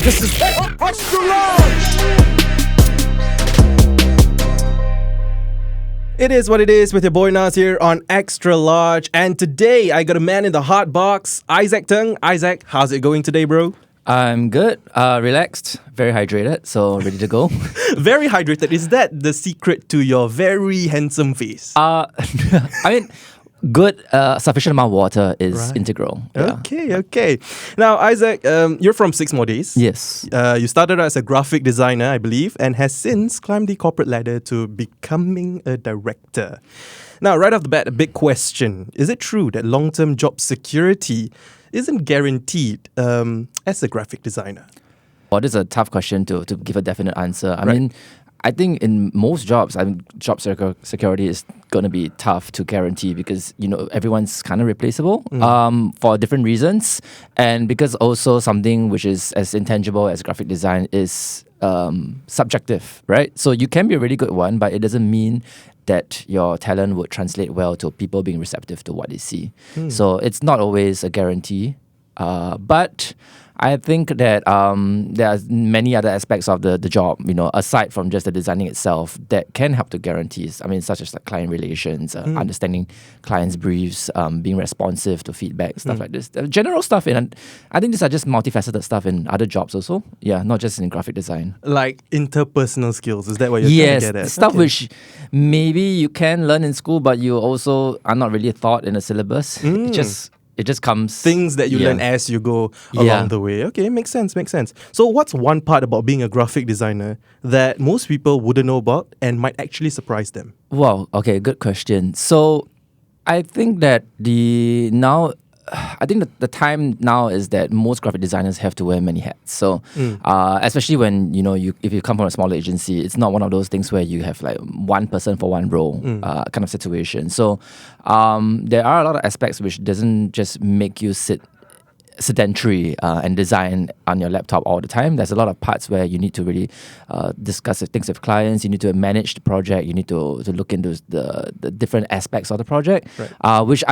This is Extra Large! It is what it is with your boy Nas here on Extra Large. And today I got a man in the hot box, Isaac Teng. Isaac, how's it going today, bro? I'm good, relaxed, very hydrated, so ready to go. Very hydrated. Is that the secret to your very handsome face? I mean, good, sufficient amount of water is integral. Yeah. Okay. Now, Isaac, you're from 6 More Days. Yes. You started out as a graphic designer, I believe, and has since climbed the corporate ladder to becoming a director. Now, right off the bat, a big question. Is it true that long-term job security isn't guaranteed as a graphic designer? Well, this is a tough question to give a definite answer. I mean, I think in most jobs, job security is going to be tough to guarantee because, everyone's kind of replaceable for different reasons. And because also something which is as intangible as graphic design is subjective, right? So you can be a really good one, but it doesn't mean that your talent would translate well to people being receptive to what they see. So it's not always a guarantee. But I think that there are many other aspects of the job, aside from just the designing itself, that can help to guarantees. I mean, such as like client relations, understanding clients' briefs, being responsive to feedback, stuff like this. General stuff. And I think these are just multifaceted stuff in other jobs also. Yeah, not just in graphic desigin. Like interpersonal skills, is that what you're trying to get at? Yes, stuff which maybe you can learn in school, but you also are not really taught in a syllabus. It just comes... Things that you learn as you go along the way. Okay, makes sense. So what's one part about being a graphic designer that most people wouldn't know about and might actually surprise them? Wow, okay, good question. So I think that the time now is that most graphic designers have to wear many hats. So, especially when if you come from a smaller agency, it's not one of those things where you have like one person for one role kind of situation. So, there are a lot of aspects which doesn't just make you sit sedentary and design on your laptop all the time. There's a lot of parts where you need to really discuss things with clients. You need to manage the project. You need to look into the different aspects of the project, which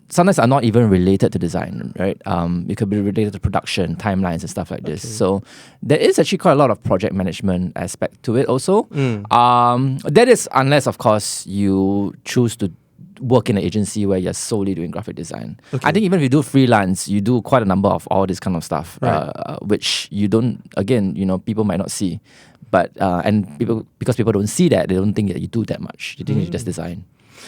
sometimes are not even related to design, right? It could be related to production, timelines and stuff like this. So there is actually quite a lot of project management aspect to it also. That is unless, of course, you choose to work in an agency where you're solely doing graphic design. I think even if you do freelance, you do quite a number of all this kind of stuff, which you don't, again, people might not see. But, because people don't see that, they don't think that you do that much. They think you just design.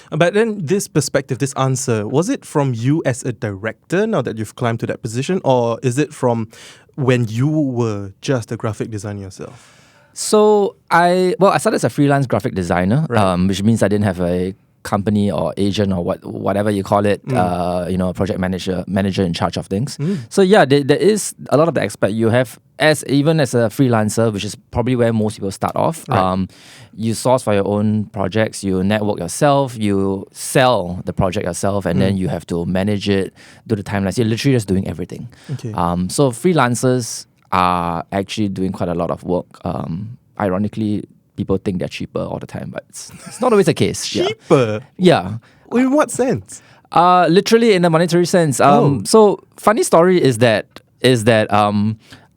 But then this perspective, this answer, was it from you as a director now that you've climbed to that position? Or is it from when you were just a graphic designer yourself? So I started as a freelance graphic designer, which means I didn't have a company or agent or whatever you call it, project manager in charge of things. So yeah, there is a lot of the aspect you have even as a freelancer, which is probably where most people start off. You source for your own projects, you network yourself, you sell the project yourself, and then you have to manage it, do the timelines. You're literally just doing everything. So freelancers are actually doing quite a lot of work. Ironically, people think they're cheaper all the time, but it's not always the case. Cheaper? Yeah. In what sense? Literally in a monetary sense. So funny story is that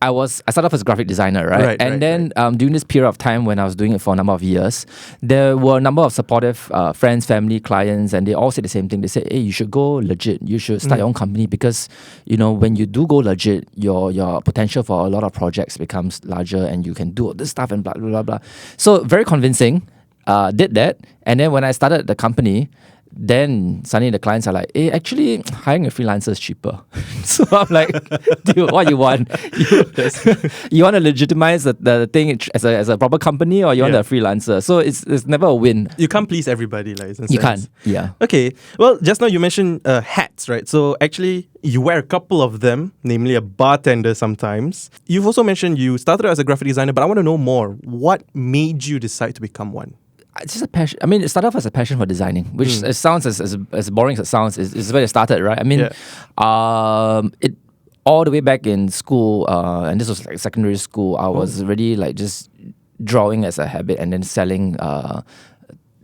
I started off as a graphic designer, right? Then during this period of time when I was doing it for a number of years, there were a number of supportive friends, family, clients, and they all said the same thing. They said, hey, you should go legit. You should start your own company because, when you do go legit, your potential for a lot of projects becomes larger and you can do all this stuff and blah, blah, blah, blah. So very convincing, did that. And then when I started the company, then suddenly the clients are like, hey, actually hiring a freelancer is cheaper. So I'm like, dude, what you want? You want to legitimize the thing as a proper company, or you want a freelancer? So it's never a win. You can't please everybody, like, in you sense. Can't, yeah. Okay, well, just now you mentioned hats, right? So actually, you wear a couple of them, namely a bartender sometimes. You've also mentioned you started out as a graphic designer, but I want to know more. What made you decide to become one? It's just a passion. I mean, it started off as a passion for designing, which it sounds as boring as it sounds. Is where it started, right? I mean, it all the way back in school, and this was like secondary school. I was really like just drawing as a habit, and then selling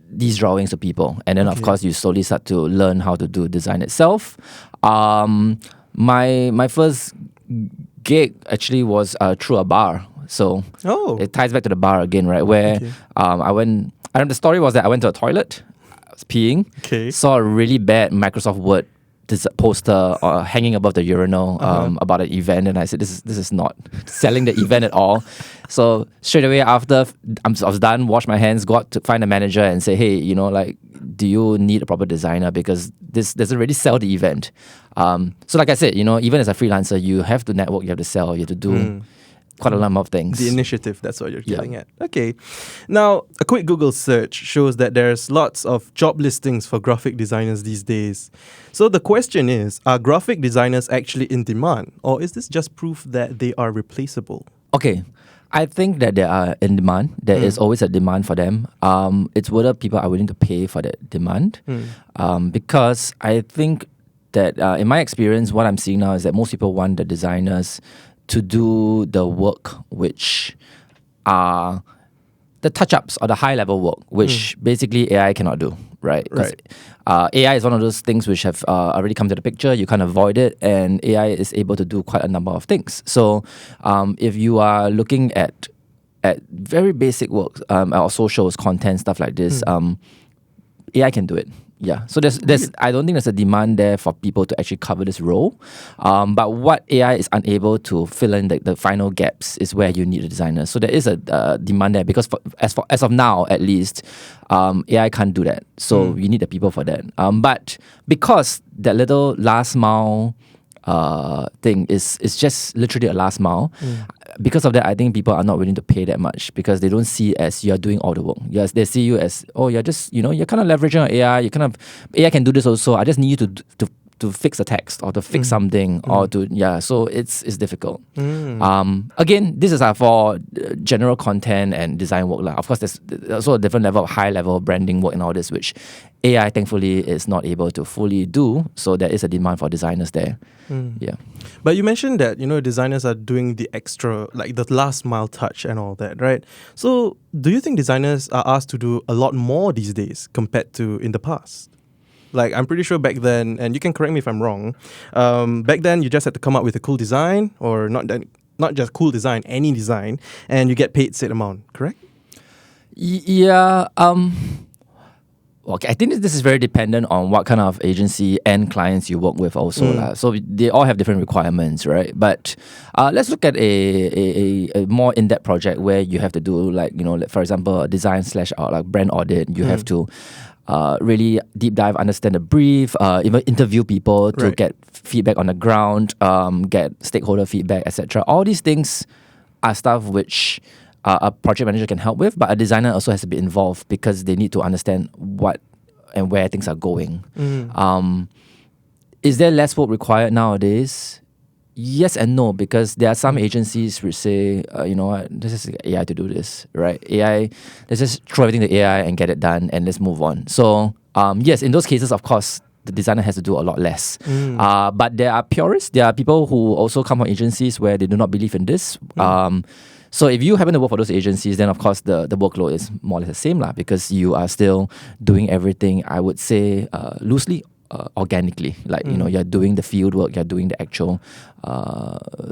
these drawings to people. And then of course you slowly start to learn how to do design itself. My first gig actually was through a bar. So it ties back to the bar again, right? Where I went. I don't know, the story was that I went to a toilet, I was peeing, saw a really bad Microsoft Word poster hanging above the urinal about an event, and I said, this is not selling the event at all. So straight away after I was done, washed my hands, got to find a manager and say, hey, you know, like, do you need a proper designer, because this doesn't really sell the event. So like I said, you know, even as a freelancer, you have to network, you have to sell, you have to do quite a number of things. The initiative, that's what you're getting at. Okay. Now, a quick Google search shows that there's lots of job listings for graphic designers these days. So the question is, are graphic designers actually in demand, or is this just proof that they are replaceable? Okay. I think that they are in demand. There is always a demand for them. It's whether people are willing to pay for that demand. Because I think that in my experience, what I'm seeing now is that most people want the designers to do the work which are the touch-ups or the high-level work, which basically AI cannot do, right? AI is one of those things which have already come to the picture. You can't avoid it, and AI is able to do quite a number of things. So if you are looking at very basic work, or socials, content, stuff like this, AI can do it. Yeah, so there's I don't think there's a demand there for people to actually cover this role, but what AI is unable to fill in the final gaps is where you need a designer. So there is a demand there, because as of now at least, AI can't do that. So you need the people for that. But because that little last mile thing is just literally a last mile. Because of that, I think people are not willing to pay that much, because they don't see it as you're doing all the work. Yes, they see you as, oh, you're just, you know, you're kind of leveraging on AI. You kind of, AI can do this also. I just need you to fix a text or to fix something or to, so it's difficult. Again, this is for general content and design work. Of course, there's also a different level of high level branding work and all this, which AI thankfully is not able to fully do. So there is a demand for designers there. Yeah. But you mentioned that, you know, designers are doing the extra, like the last mile touch and all that, right? So do you think designers are asked to do a lot more these days compared to in the past? Like, I'm pretty sure back then, and you can correct me if I'm wrong, back then you just had to come up with a cool design, or not just cool design, any design, and you get paid set amount, correct? Yeah. Okay, I think this is very dependent on what kind of agency and clients you work with also. So they all have different requirements, right? But let's look at a more in-depth project where you have to do, like, you know, for example, a design / like brand audit. You have to really deep dive, understand the brief, even interview people to get feedback on the ground, get stakeholder feedback, etc. All these things are stuff which a project manager can help with, but a designer also has to be involved, because they need to understand what and where things are going. Is there less work required nowadays? Yes and no, because there are some agencies which say, you know what, this is AI to do this, right? AI, let's just throw everything to AI and get it done and let's move on. So yes, in those cases, of course, the designer has to do a lot less. But there are purists. There are people who also come from agencies where they do not believe in this. So if you happen to work for those agencies, then of course the workload is more or less the same, because you are still doing everything, I would say, loosely, organically. Like, you know, you're doing the field work, you're doing the actual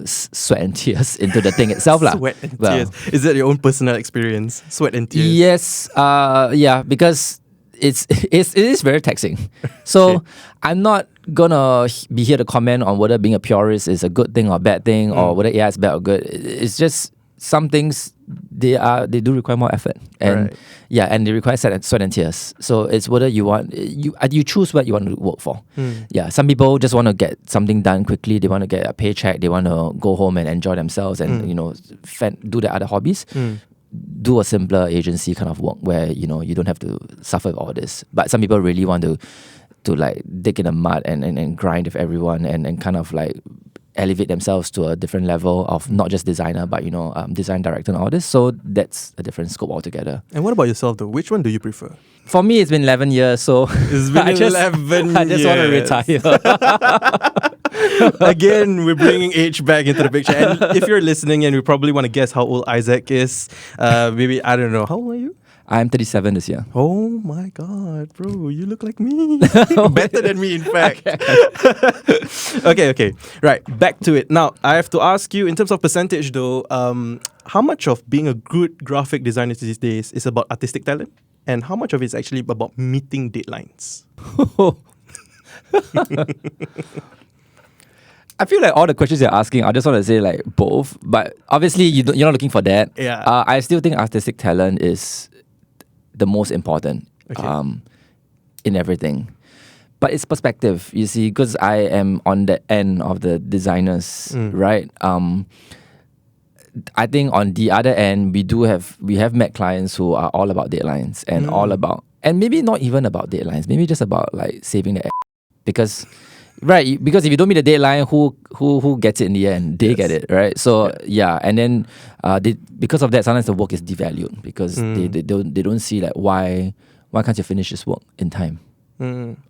sweat and tears into the thing itself. Sweat and tears. Is that your own personal experience? Sweat and tears? Yes. Yeah, because it is very taxing. So I'm not gonna be here to comment on whether being a purist is a good thing or a bad thing, or whether AI is bad or good. It's just some things they do require more effort, and and they require sweat and tears. So it's whether you choose what you want to work for. Some people just want to get something done quickly. They want to get a paycheck. They want to go home and enjoy themselves, and you know, do their other hobbies. Do a simpler agency kind of work where, you know, you don't have to suffer with all this. But some people really want to like dig in the mud and grind with everyone and kind of like elevate themselves to a different level of not just designer, but, you know, design director and all this. So that's a different scope altogether. And what about yourself though? Which one do you prefer? For me, it's been 11 years, so it's been 11 years. I just want to retire. Again, we're bringing age back into the picture. And if you're listening and you probably want to guess how old Isaac is, maybe, I don't know, how old are you? I'm 37 this year. Oh my god, bro, you look like me. Better than me, in fact. Okay. Right, back to it. Now, I have to ask you, in terms of percentage though, how much of being a good graphic designer these days is about artistic talent? And how much of it is actually about meeting deadlines? I feel like all the questions you're asking, I just want to say like both. But obviously, you're not looking for that. Yeah. I still think artistic talent is the most important in everything. But it's perspective, you see, because I am on the end of the designers, right? I think on the other end, we have met clients who are all about deadlines and all about, and maybe not even about deadlines, maybe just about like saving the because. Right, because if you don't meet the deadline, who gets it in the end? They get it, right? So and then because of that, sometimes the work is devalued because they don't see like why can't you finish this work in time,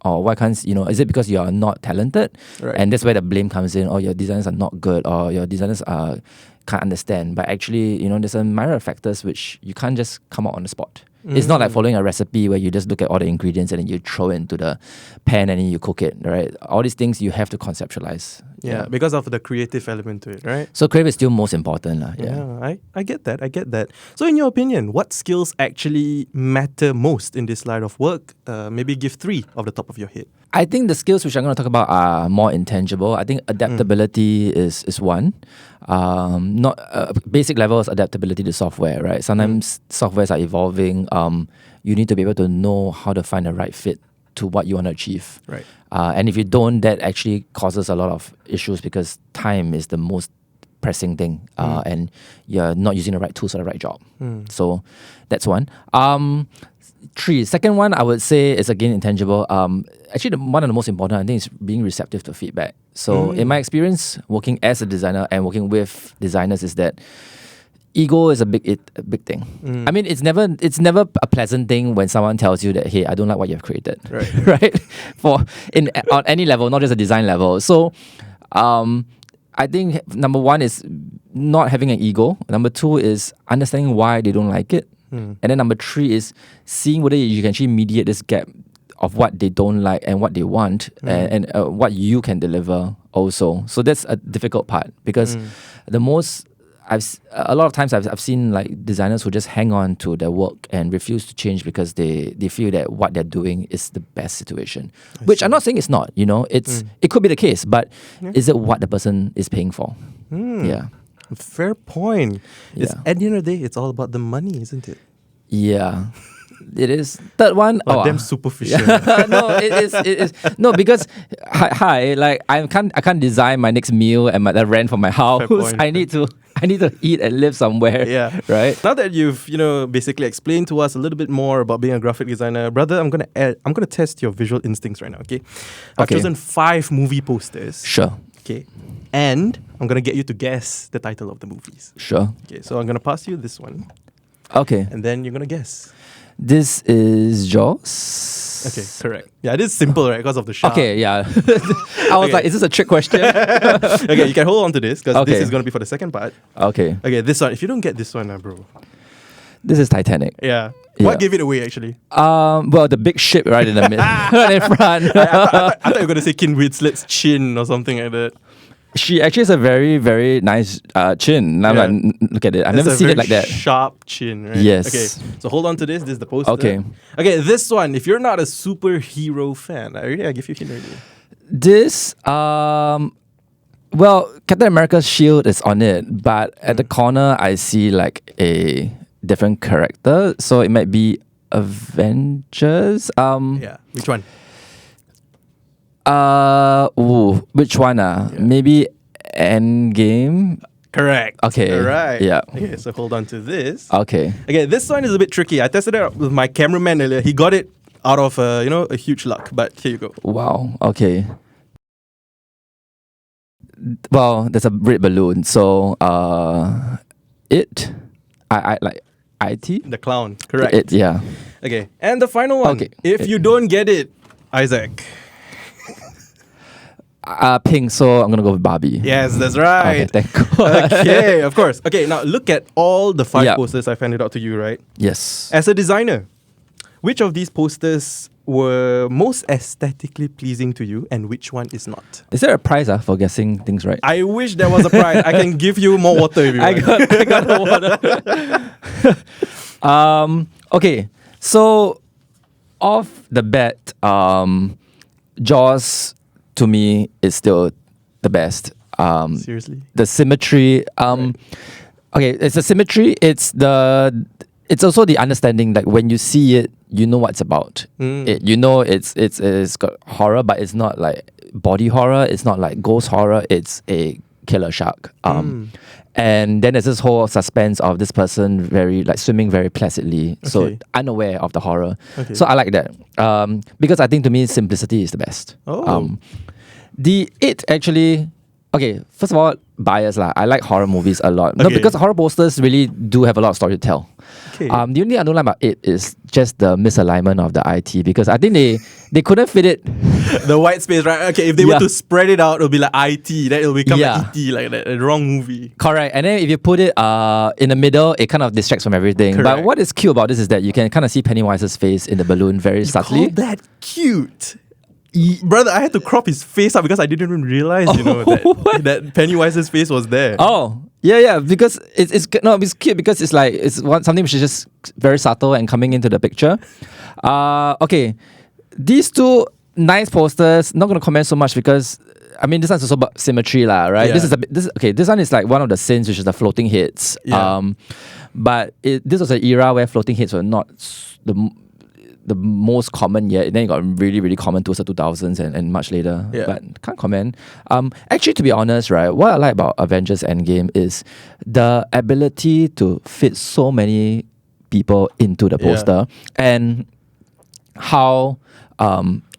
or why can't is it because you are not talented, right. And that's where the blame comes in. Or your designers are not good, or your designers can't understand. But actually, there's a myriad of factors which you can't just come out on the spot. It's not like following a recipe where you just look at all the ingredients and then you throw it into the pan and then you cook it, right? All these things you have to conceptualize. Yeah, because of the creative element to it, right? So creative is still most important. I get that. So in your opinion, what skills actually matter most in this line of work? Maybe give 3 off the top of your head. I think the skills which I'm going to talk about are more intangible. I think adaptability is one. Not basic level is adaptability to software, right? Sometimes softwares are evolving. You need to be able to know how to find the right fit to what you want to achieve. Right. And if you don't, that actually causes a lot of issues because time is the most pressing thing, and you're not using the right tools for the right job. So that's one. 3. Second one, I would say is again intangible. Actually, one of the most important, I think, is being receptive to feedback. So in my experience, working as a designer and working with designers, is that ego is a big thing. I mean, it's never a pleasant thing when someone tells you that, hey, I don't like what you've created. Right. Right? On any level, not just a design level. So I think number 1 is not having an ego. Number 2 is understanding why they don't like it. And then number 3 is seeing whether you can actually mediate this gap of what they don't like and what they want, and what you can deliver also. So that's a difficult part because a lot of times I've seen like designers who just hang on to their work and refuse to change because they feel that what they're doing is the best situation. Which I'm not saying it's not, it could be the case, but is it what the person is paying for? Yeah. Fair point. Yeah. At the end of the day, it's all about the money, isn't it? Yeah. It is. Third one. Damn superficial. No, it is. No, because like I can't design my next meal and the rent for my house. I need to eat and live somewhere. Yeah. Right. Now that you've basically explained to us a little bit more about being a graphic designer, brother, I'm gonna test your visual instincts right now. Okay. I've chosen 5 movie posters. Sure. Okay. And I'm gonna get you to guess the title of the movies. Sure. Okay. So I'm gonna pass you this one. Okay. And then you're gonna guess. This is Jaws. Okay, correct. Yeah, it is simple, right? Because of the shark. Okay, yeah. I was like, is this a trick question? Okay, you can hold on to this because this is going to be for the second part. Okay. Okay, this one. If you don't get this one, bro. This is Titanic. Yeah. What gave it away, actually? Well, the big ship right in the middle, right in front. I thought you were going to say Kate Winslet's chin or something like that. She actually has a very, very nice chin. I'm like, look at it. I've never seen it like that. Sharp chin, right? Yes. Okay, so hold on to this. This is the poster. Okay. Okay, this one. If you're not a superhero fan, I give you a hint already. This, well, Captain America's shield is on it, but at the corner I see like a different character. So it might be Avengers. Yeah. Which one? Which one? Maybe Endgame. Correct. Okay. All right. Yeah. Okay, so hold on to this. Okay. Okay, this one is a bit tricky. I tested it out with my cameraman earlier. He got it out of a huge luck. But here you go. Wow. Okay. Well, there's a red balloon. So, I like IT. The clown. Correct. It. Yeah. Okay, and the final one. Okay. If you don't get it, Isaac. Pink, so I'm gonna go with Barbie. Yes, that's right. Okay, thank God. Okay, of course. Okay, now look at all the 5 Yeah. posters I've handed out to you, right? Yes. As a designer, which of these posters were most aesthetically pleasing to you and which one is not? Is there a prize for guessing things right? I wish there was a prize. I can give you more water if you want. I got the water. Okay, so off the bat, Jaws to me is still the best. Seriously? The symmetry. Okay, it's the symmetry. It's also the understanding. Like when you see it, you know what it's about. You know it's got horror, but it's not like body horror. It's not like ghost horror. It's a killer shark. And then there's this whole suspense of this person very like swimming very placidly, so unaware of the horror. So I like that because I think to me simplicity is the best. Okay, first of all, bias lah. I like horror movies a lot. No, because horror posters really do have a lot of story to tell. The only thing I don't like about it is just the misalignment of the IT, because I think they couldn't fit it. The white space, right? Okay, if they were to spread it out, it'll be like IT. Then it'll become like ET, like that. A wrong movie. Correct. And then if you put it in the middle, it kind of distracts from everything. Correct. But what is cute about this is that you can kind of see Pennywise's face in the balloon very subtly. Call that cute? Brother, I had to crop his face up because I didn't even realize, that Pennywise's face was there. Oh, yeah, because it's cute because it's like something which is just very subtle and coming into the picture. Okay, these two nice posters. Not gonna comment so much because I mean this one's also about symmetry lah, right? Yeah. This one is like one of the sins, which is the floating heads. Yeah. But this was an era where floating heads were not the most common yet. Then it got really, really common towards the 2000s and much later. Yeah. But can't comment. Actually, to be honest, right, what I like about Avengers Endgame is the ability to fit so many people into the poster and how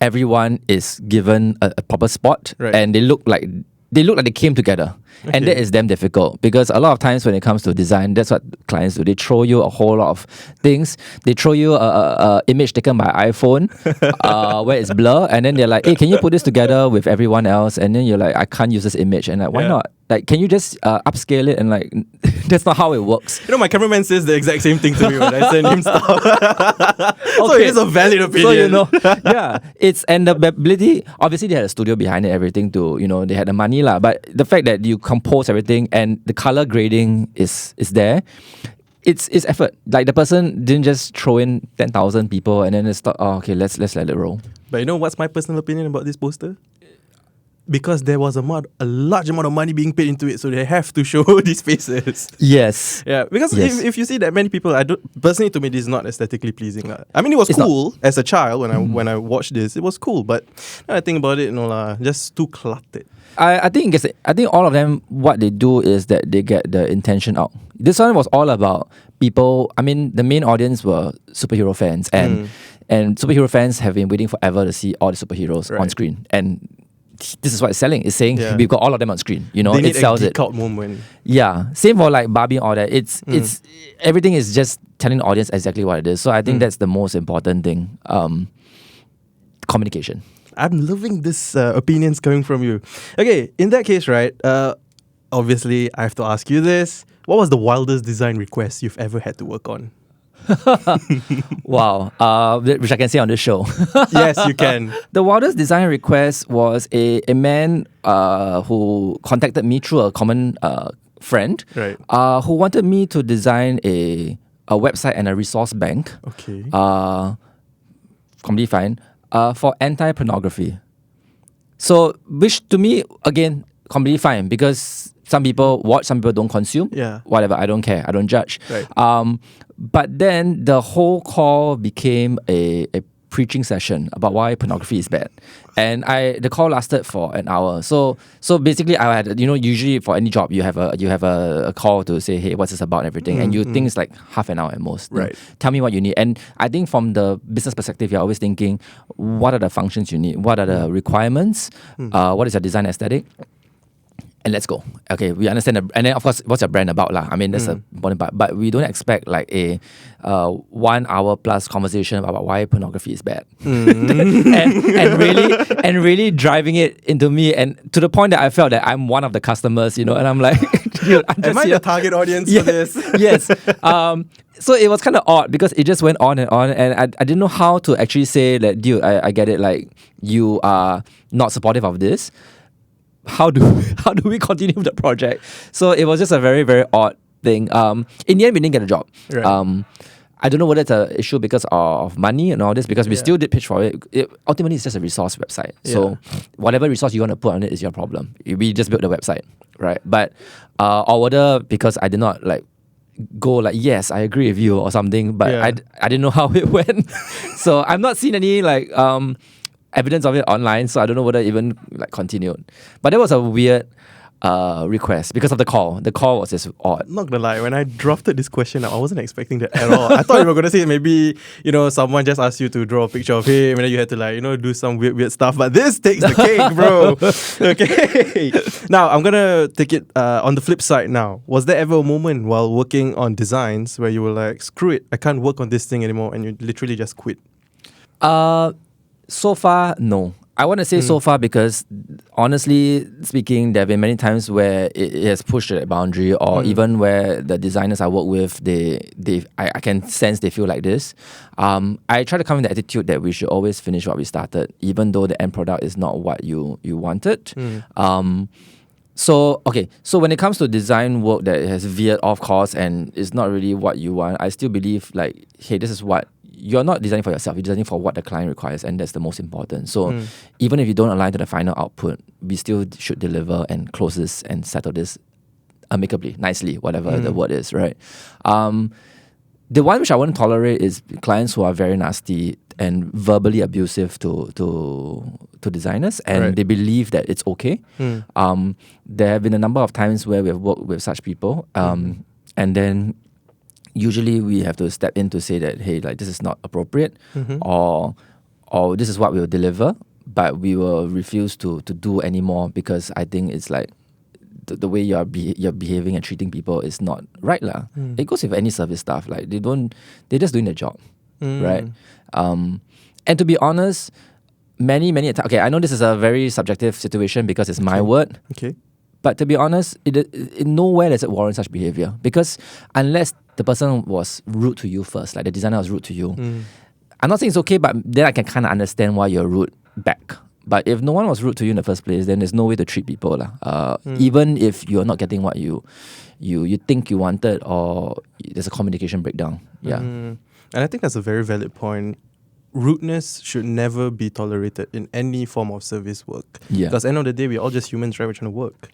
everyone is given a proper spot and they look like they came together. And that is damn difficult because a lot of times when it comes to design, that's what clients do. They throw you a whole lot of things. They throw you a image taken by iPhone where it's blur, and then they're like, hey, can you put this together with everyone else? And then you're like, I can't use this image. And like, why not? Like, can you just upscale it? And like, that's not how it works. My cameraman says the exact same thing to me when I send him stuff. So it is a valid opinion. So it's and the ability. Obviously, they had a studio behind it, everything to they had the money lah. But the fact that you compose everything and the color grading is there. It's effort. Like the person didn't just throw in 10,000 people and then it's thought, let's let it roll. But you know what's my personal opinion about this poster? Because there was a large amount of money being paid into it, so they have to show these faces. Yes. Yeah, because if you see that many people, personally to me, this is not aesthetically pleasing. I mean, it was cool as a child when I watched this. It was cool, but now I think about it, just too cluttered. I think all of them, what they do is that they get the intention out. This one was all about people. I mean, the main audience were superhero fans, and superhero fans have been waiting forever to see all the superheroes on screen. And this is what it's selling. It's saying we've got all of them on screen. They need it sells a geek out moment. Yeah, same for like Barbie and all that. It's everything is just telling the audience exactly what it is. So I think that's the most important thing. Communication. I'm loving this opinions coming from you. Okay, in that case, right? Obviously, I have to ask you this. What was the wildest design request you've ever had to work on? Wow, which I can say on this show. Yes, you can. The wildest design request was a man who contacted me through a common friend, right? Who wanted me to design a website and a resource bank. Okay. Completely fine. For anti-pornography. So, which to me, again, completely fine because some people watch, some people don't consume. Yeah. Whatever, I don't care. I don't judge. Right. But then the whole call became a preaching session about why pornography is bad. And the call lasted for an hour. So basically I had, usually for any job you have a call to say, hey, what's this about and everything. And you think it's like half an hour at most. Right. Tell me what you need. And I think from the business perspective, you're always thinking, what are the functions you need? What are the requirements? What is your design aesthetic? and let's go. Okay, we understand. And then, of course, what's your brand about? Lah? I mean, that's a important part. But we don't expect like a 1 hour plus conversation about why pornography is bad. and really driving it into me, and to the point that I felt that I'm one of the customers, and I'm like, dude, am I the target audience for this? Yes. So it was kind of odd because it just went on, and I didn't know how to actually say that, dude, I get it, like, you are not supportive of this. How do we continue with the project? So it was just a very, very odd thing. In the end, we didn't get a job. Right. I don't know whether it's an issue because of money and all this, because we still did pitch for it. Ultimately, it's just a resource website. So whatever resource you want to put on it is your problem. We just built the website, right? But or whether because I did not like go like, yes, I agree with you or something, but I didn't know how it went. So I've not seen any like evidence of it online, so I don't know whether it even like continued. But that was a weird request because of the call. The call was just odd. Not gonna lie, when I drafted this question, I wasn't expecting that at all. I thought you were gonna say maybe, someone just asked you to draw a picture of him and then you had to like, do some weird stuff. But this takes the cake, bro. Okay. Now, I'm gonna take it on the flip side now. Was there ever a moment while working on designs where you were like, screw it, I can't work on this thing anymore, and you literally just quit? So far, no. I want to say so far because, honestly speaking, there have been many times where it has pushed that boundary, or even where the designers I work with, I can sense they feel like this. I try to come with the attitude that we should always finish what we started, even though the end product is not what you wanted. So when it comes to design work that has veered off course and is not really what you want, I still believe like, hey, this is what you're not designing for yourself, you're designing for what the client requires, and that's the most important. So even if you don't align to the final output, we still should deliver and close this and settle this amicably, nicely, whatever the word is, right? The one which I wouldn't tolerate is clients who are very nasty and verbally abusive to designers, and they believe that it's okay. There have been a number of times where we have worked with such people, and then usually we have to step in to say that, hey, like, this is not appropriate, or this is what we will deliver, but we will refuse to do anymore because I think it's like the way you're behaving and treating people is not right lah. It goes with any service staff. Like they're just doing their job, right? And to be honest, many times. Okay, I know this is a very subjective situation because it's my word. Okay. But to be honest, it nowhere does it warrant such behavior, because unless the person was rude to you first, like the designer was rude to you, I'm not saying it's okay, but then I can kind of understand why you're rude back. But if no one was rude to you in the first place, then there's no way to treat people lah. Even if you're not getting what you think you wanted, or there's a communication breakdown. Yeah. And I think that's a very valid point. Rudeness should never be tolerated in any form of service work. Yeah. Because at the end of the day, we're all just humans, right? We're trying to work.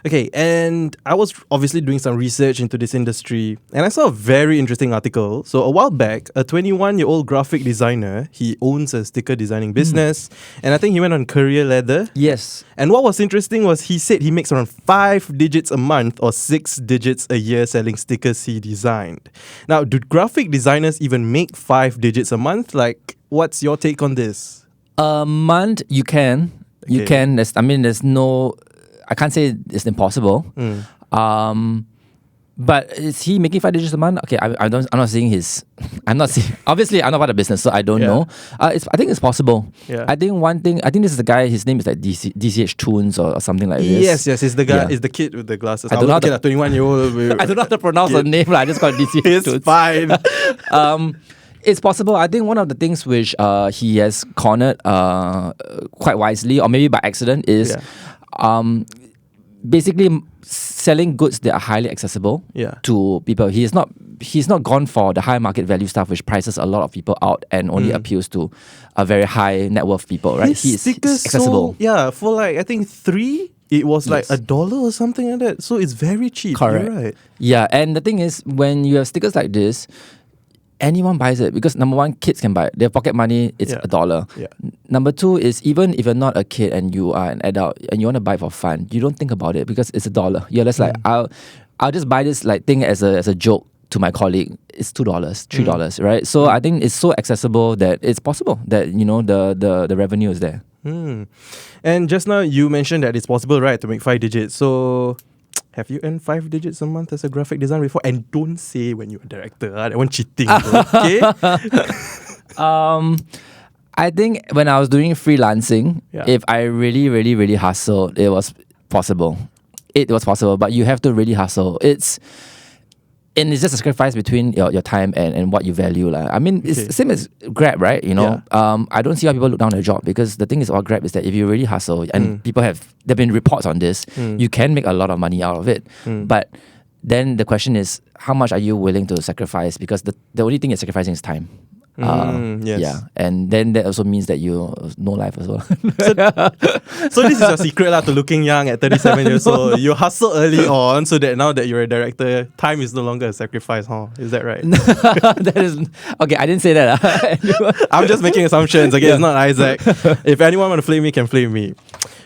Okay, and I was obviously doing some research into this industry, and I saw a very interesting article. So a while back, a 21-year-old graphic designer, he owns a sticker designing business, and I think he went on Career Ladder. Yes. And what was interesting was he said he makes around 5 digits a month or 6 digits a year selling stickers he designed. Now, do graphic designers even make 5 digits a month? Like, what's your take on this? A month, you can. Okay. You can. There's no... I can't say it's impossible. But is he making 5 digits a month? Okay, I'm not seeing his... Obviously, I'm not part of the business, so I don't know. I think it's possible. Yeah. I think this is the guy, his name is like DCH Toons or something like this. Yes, he's the guy, is the kid with the glasses. I don't know 21-year-old. I don't know how to pronounce the name, I just call it DCH Toons. It's fine. It's possible. I think one of the things which he has cornered quite wisely, or maybe by accident, is... basically selling goods that are highly accessible to people. He's not gone for the high market value stuff which prices a lot of people out and only appeals to a very high net worth people, right? He's accessible. For like, I think 3, it was like $1 or something like that. So it's very cheap. Correct. You're right. Yeah, and the thing is, when you have stickers like this, anyone buys it because number one, kids can buy it. Their pocket money, it's $1. Yeah. Number two is, even if you're not a kid and you are an adult and you want to buy it for fun, you don't think about it because it's $1. You're just like, I'll just buy this like thing as a joke to my colleague. It's $2, $3, right? So I think it's so accessible that it's possible that the revenue is there. And just now you mentioned that it's possible, right, to make 5 digits. So have you earned 5 digits a month as a graphic designer before? And don't say when you're a director. That one cheating, bro, okay? I think when I was doing freelancing, if I really, really, really hustled, it was possible. It was possible, but you have to really hustle. It's just a sacrifice between your time and what you value. I mean, it's the same as Grab, right? You know, I don't see how people look down on a job, because the thing is about Grab is that if you really hustle, and there have been reports on this, you can make a lot of money out of it. But then the question is, how much are you willing to sacrifice? Because the only thing you're sacrificing is time. Yes. Yeah, and then that also means that you no life as well. So this is your secret to looking young at 37 years old. You hustle early on so that now that you're a director, time is no longer a sacrifice, huh? Is that right? That is okay. I didn't say that. I'm just making assumptions. Okay, it's not Isaac. If anyone want to flame me, can flame me.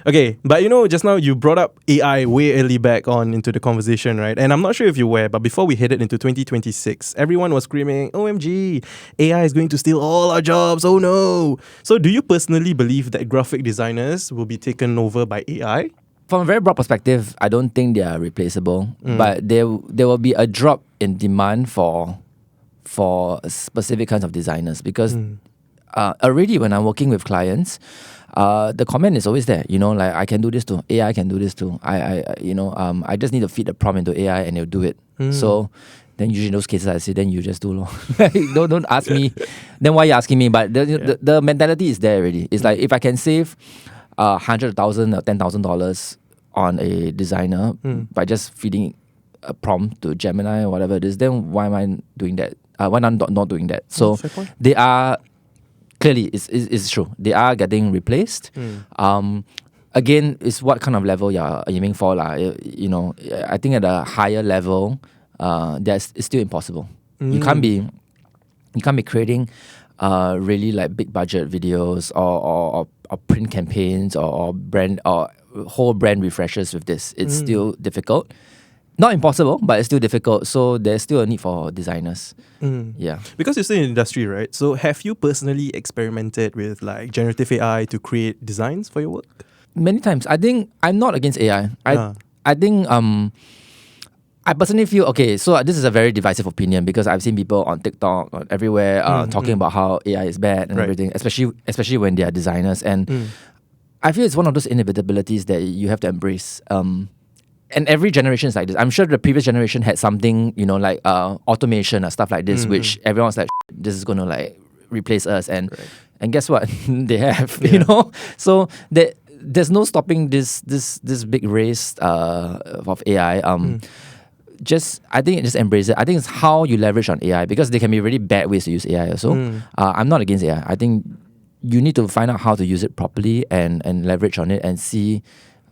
Okay, but you know, just now you brought up AI way early back on into the conversation, right? And I'm not sure if you were, but before we headed into 2026, everyone was screaming, OMG, AI is going to steal all our jobs, oh no. So do you personally believe that graphic designers will be taken over by AI? From a very broad perspective, I don't think they are replaceable, but there will be a drop in demand for specific kinds of designers, because already when I'm working with clients, the comment is always there, you know, like, I can do this too, AI can do this too. I just need to feed the prompt into AI and it'll do it. So then usually in those cases I say, then you just do. Don't ask me. Then why are you asking me? But the mentality is there already. It's like, if I can save $100,000 or $10,000 on a designer by just feeding a prompt to Gemini or whatever it is, then why am I doing that? Why not doing that? So they are... Clearly, it's true. They are getting replaced. Again, it's what kind of level you're aiming for. You know, I think at a higher level, it's still impossible. You can't be creating really like big budget videos or print campaigns or brand or whole brand refreshes with this. It's still difficult. Not impossible, but it's still difficult. So there's still a need for designers. Yeah. Because you're still in the industry, right? So have you personally experimented with like generative AI to create designs for your work? Many times. I think I'm not against AI. I think I personally feel, okay, so this is a very divisive opinion, because I've seen people on TikTok or everywhere talking about how AI is bad and everything, especially when they are designers. And I feel it's one of those inevitabilities that you have to embrace. And every generation is like this. I'm sure the previous generation had something, you know, like automation or stuff like this, which everyone's like, this is going to like replace us. And guess what? They have, you know. So there's no stopping this big race of AI. I think just embrace it. I think it's how you leverage on AI, because there can be really bad ways to use AI also. I'm not against AI. I think you need to find out how to use it properly and leverage on it and see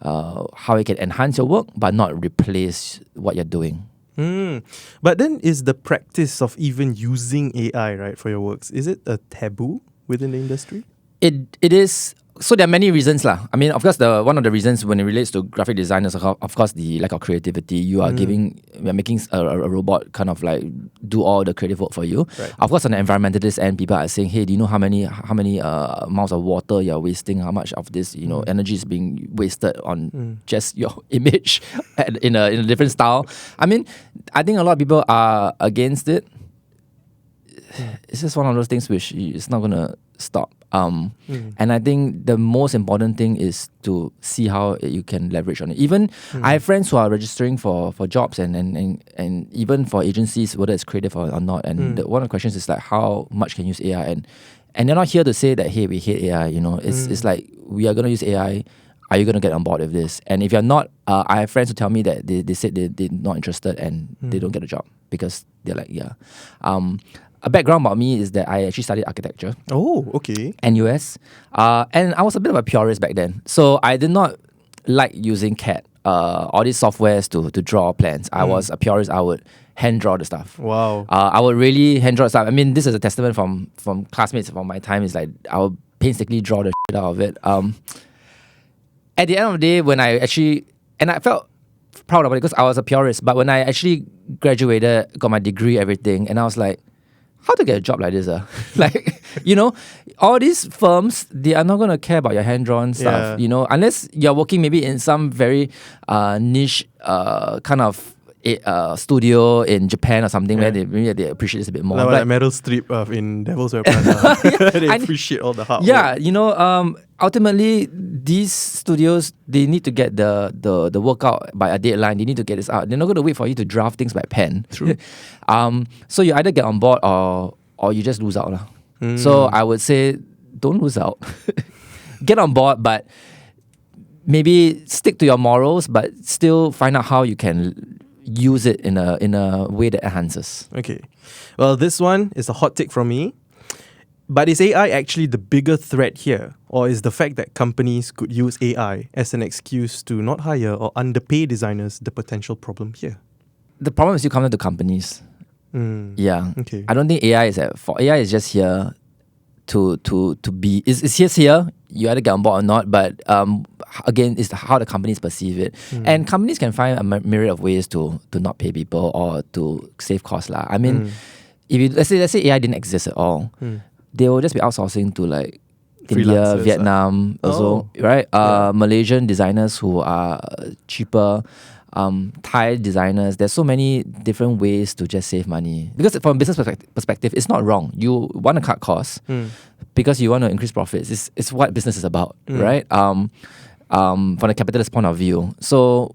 how it can enhance your work but not replace what you're doing. But then is the practice of even using AI, right, for your works, is it a taboo within the industry? It is. So there are many reasons lah. I mean, of course, one of the reasons when it relates to graphic designers, of course, the lack of creativity. You are making a robot kind of like do all the creative work for you. Right. Mm. Of course, on the environmentalist end, people are saying, hey, do you know how many amounts of water you're wasting? How much of this energy is being wasted on just your image in a different style? I mean, I think a lot of people are against it. It's just one of those things which it's not going to stop. And I think the most important thing is to see how you can leverage on it. Even I have friends who are registering for jobs and even for agencies, whether it's creative or not. And one of the questions is like, how much can you use AI? And they're not here to say that, hey, we hate AI. It's like, we are going to use AI. Are you going to get on board with this? And if you're not, I have friends who tell me that they said they're not interested and they don't get a job because they're like, yeah. A background about me is that I actually studied architecture. Oh, okay. NUS. And I was a bit of a purist back then. So I did not like using CAD, all these softwares to draw plans. I was a purist. I would hand draw the stuff. Wow. I would really hand draw stuff. I mean, this is a testament from classmates from my time. It's like I would painstakingly draw the shit out of it. At the end of the day, when I actually... And I felt proud of it because I was a purist. But when I actually graduated, got my degree, everything, and I was like, how to get a job like this? Like, all these firms, they are not going to care about your hand-drawn stuff, unless you're working maybe in some very niche kind of studio in Japan or something where they appreciate this a bit more. Like Meryl Streep in Devil's Wear Prada. They appreciate all the hard work. Ultimately, these studios, they need to get the work out by a deadline. They need to get this out. They're not going to wait for you to draft things by pen. True. So you either get on board or you just lose out. So I would say, don't lose out. Get on board, but maybe stick to your morals, but still find out how you can use it in a way that enhances. Okay. Well, this one is a hot take from me. But is AI actually the bigger threat here? Or is the fact that companies could use AI as an excuse to not hire or underpay designers the potential problem here? The problem is you come to companies. Yeah. Okay. I don't think AI is at fault. AI is just here to be. It's just here. You either get on board or not. But again, it's how the companies perceive it. And companies can find a myriad of ways to not pay people or to save costs. I mean, if you let's say AI didn't exist at all, they will just be outsourcing to like India, Vietnam, also, right? Malaysian designers who are cheaper, Thai designers. There's so many different ways to just save money. Because from a business perspective, it's not wrong. You want to cut costs because you want to increase profits. It's what business is about, right? From a capitalist point of view. So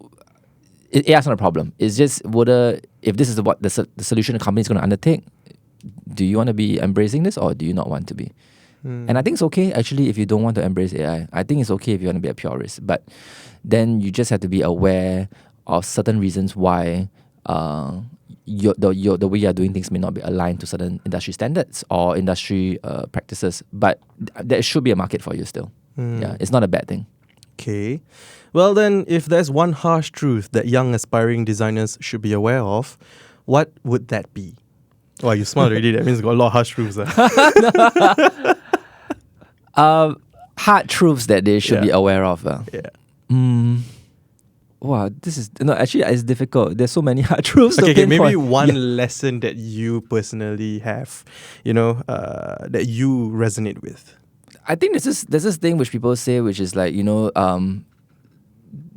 AI is not a problem. It's just if this is what the solution the company is going to undertake, do you want to be embracing this or do you not want to be? And I think it's okay actually if you don't want to embrace AI. I think it's okay if you want to be a purist, but then you just have to be aware of certain reasons why the way you're doing things may not be aligned to certain industry standards or industry practices. But there should be a market for you still. Yeah, it's not a bad thing. Okay. Well then, if there's one harsh truth that young aspiring designers should be aware of, what would that be? Wow, you smart already. That means got a lot of harsh truths. Hard truths that they should be aware of. Wow, actually it's difficult. There's so many hard truths. Okay, maybe one lesson that you personally have, that you resonate with. I think there's this thing which people say, which is like,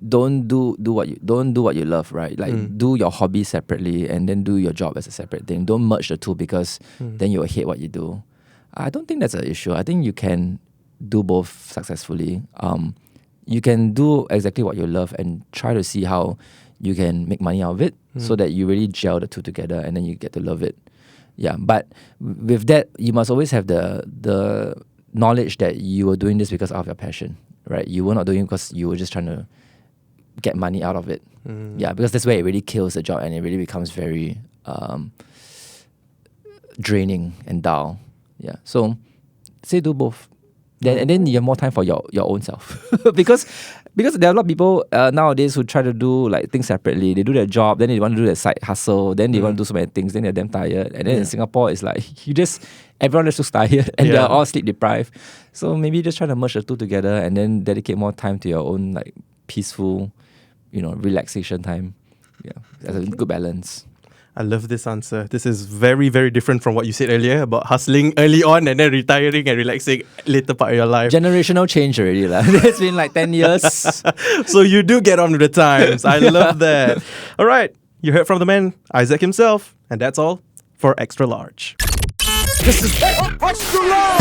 don't do what you love, right? Like do your hobby separately and then do your job as a separate thing. Don't merge the two because then you'll hate what you do. I don't think that's an issue. I think you can do both successfully. You can do exactly what you love and try to see how you can make money out of it so that you really gel the two together and then you get to love it. Yeah, but with that, you must always have the knowledge that you were doing this because of your passion, right? You were not doing it because you were just trying to get money out of it. Yeah, because that's where it really kills the job and it really becomes very draining and dull. Yeah, so say do both. And then you have more time for your own self. because there are a lot of people nowadays who try to do like things separately. They do their job, then they want to do their side hustle, then they want to do so many things, then they're damn tired. And then in Singapore, it's like everyone just looks tired and they're all sleep deprived. So maybe just try to merge the two together and then dedicate more time to your own like peaceful, relaxation time. Yeah, that's a good balance. I love this answer. This is very, very different from what you said earlier about hustling early on and then retiring and relaxing later part of your life. Generational change already. It's been like 10 years. So you do get on with the times. I love that. All right. You heard from the man, Isaac himself. And that's all for Extra Large. This is Extra Large!